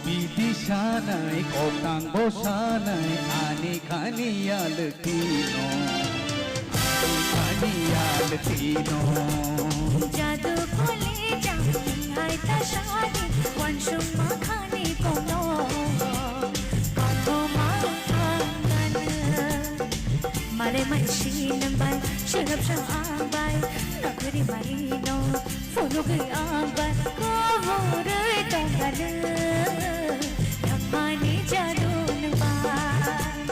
Bidisanay kotang bosanay ani kaniyal tino ani kaniyal tino jadu kole jam hai ta shadi wan shumma khani kono kato ma angan mare manshin bai shirab shah bai nakri marino phonu ge abai ko vore tongan Mani jadu nambay,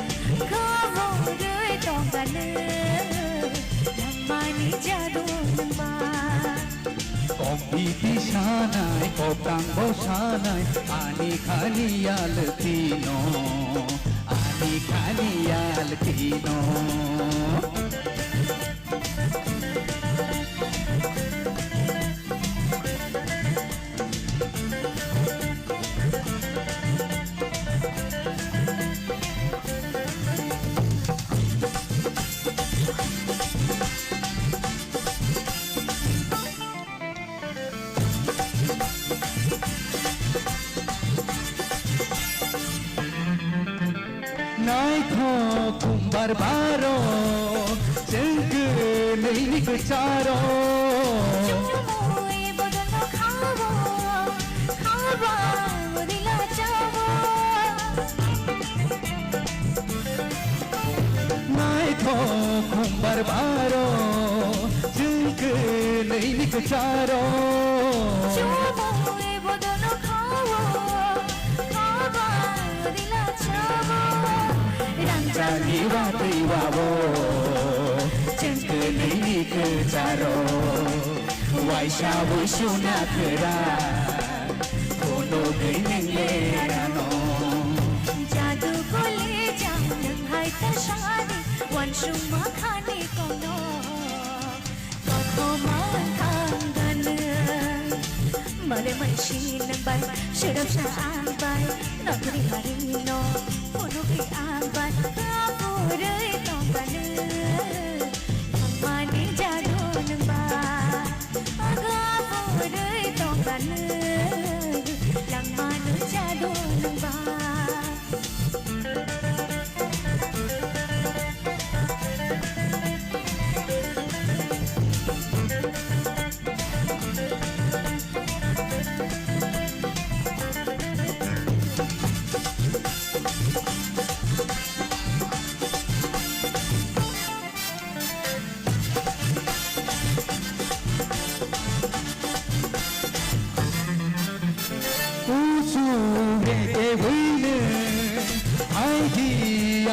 kawo rui tongan, mani jadu nambay. Kompiti sanay kotang bosanay ani kaniyal tino ani kaniyal tino. Naikho kumbar baro jengke naini kecharo Chumuy bodolo khawo khawa odila chawo Naikho kumbar baro jengke naini kecharo Chumuy bodolo khawo khawa odila chawo Ranjani watri wawo jengke naini kecharo Waisha wishuna kera kono gainenge rano jadu kole jam hai ta shadi wan shumma khani kono kato ma angan mare manshin bai shirab shah bai nakri marino phonu ge abai kapure tongan mani jadu nambay agapure tongan lang manu jadu nambay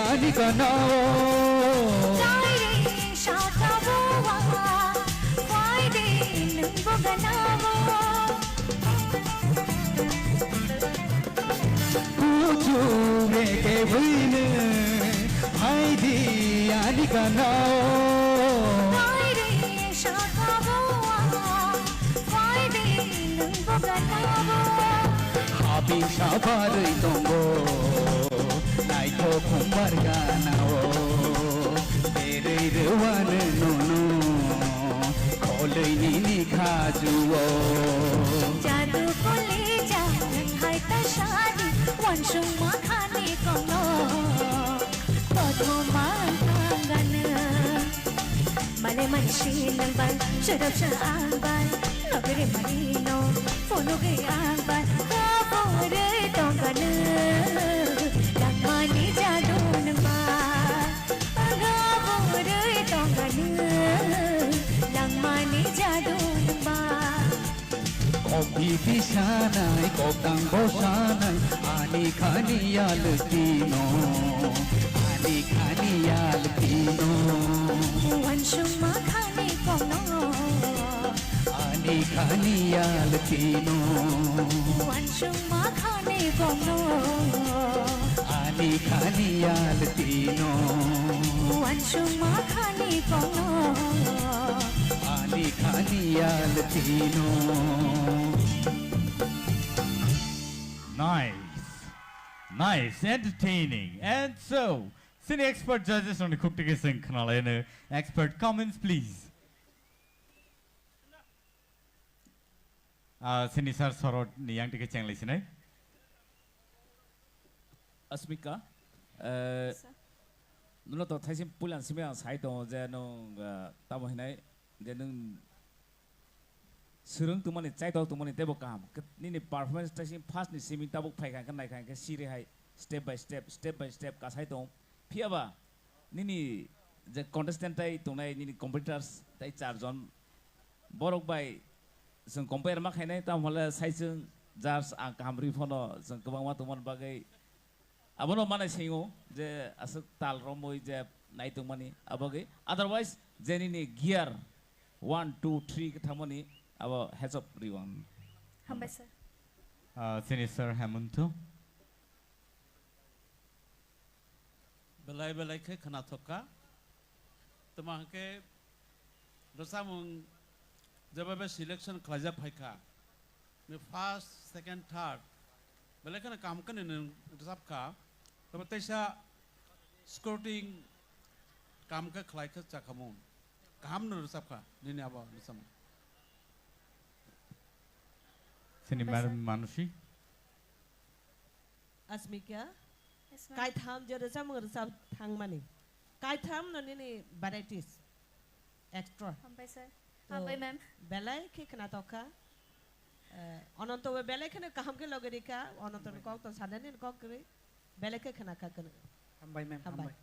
Ani kanao Dai shata bowa why de nungo ganavo Kuchu meke wine Haidi ani kanao Dai shata bowa why de nungo ganavo Habi sabarai tongo Naikho kumbar ganao Tere rewan nono Kolei nini khajuo jadu kole jam hai ta shadi wan shumma khani kono kato ma angan mare manshin bai shirab shah bai nakri marino phonu ge abai kapure tongan mani jadu nambay agapure tongan lang mani jadu nambay Kompiti sanay kotang bosanay ani kaniyal tino ani kaniyal tino खानियाल तीनो वंशुमा खाने बोनो आनी खानियाल तीनो वंशुमा खाने बोनो आनी खानियाल तीनो Nice, entertaining. And so, senior expert judges on the Kuktige Singh Kanalena. Expert comments, please. Senior Sir Sorot Niyang Tike Chang Listener. Asmika, no to Tyson Pulan Simea Saito, Zeno Tamohine, then Surung to money, title to money table cam. Nini performance station past the semi double pike and like I can see high step by step, Kasaito. Piava Nini the contestant tonight, Nini competitors, they charge on borrowed by some compare Makane, Tamola, Saison, Jars, and Camry Fono, some Kawama to one bagay. Abono Mana Singo, the Asal Romo is a night to money, Abogay. Otherwise, Zenini gear 1, 2, 3 Tamoni. Our heads up everyone. हम बस Senior Sir Hamuntu. Belai ke kena toka. Temang ke dosa mung jawab selection kerja payka. Ni first, second, third. Belai kena kam kan ini dosa ka. Tapi tesa scouting kam ke kelai ke cakamun. Kam nu dosa ka. Ni apa dosa mung. Senior Madam Manushi. Asmika, kai tham jadi sama ngerasa thang mani. Kai tham no ni varieties extra. हम बस हाँ भाई ma'am Belai ke kena toka. Ononto we belai kena kaham ke logeri ka. Ononto ni kau to sadani ni kau kiri. Belai ke kena kena. Hambai ma'am. Hambai.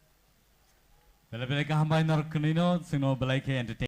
Bela Bela Kahambai Narkanino, Sino Belake entertain.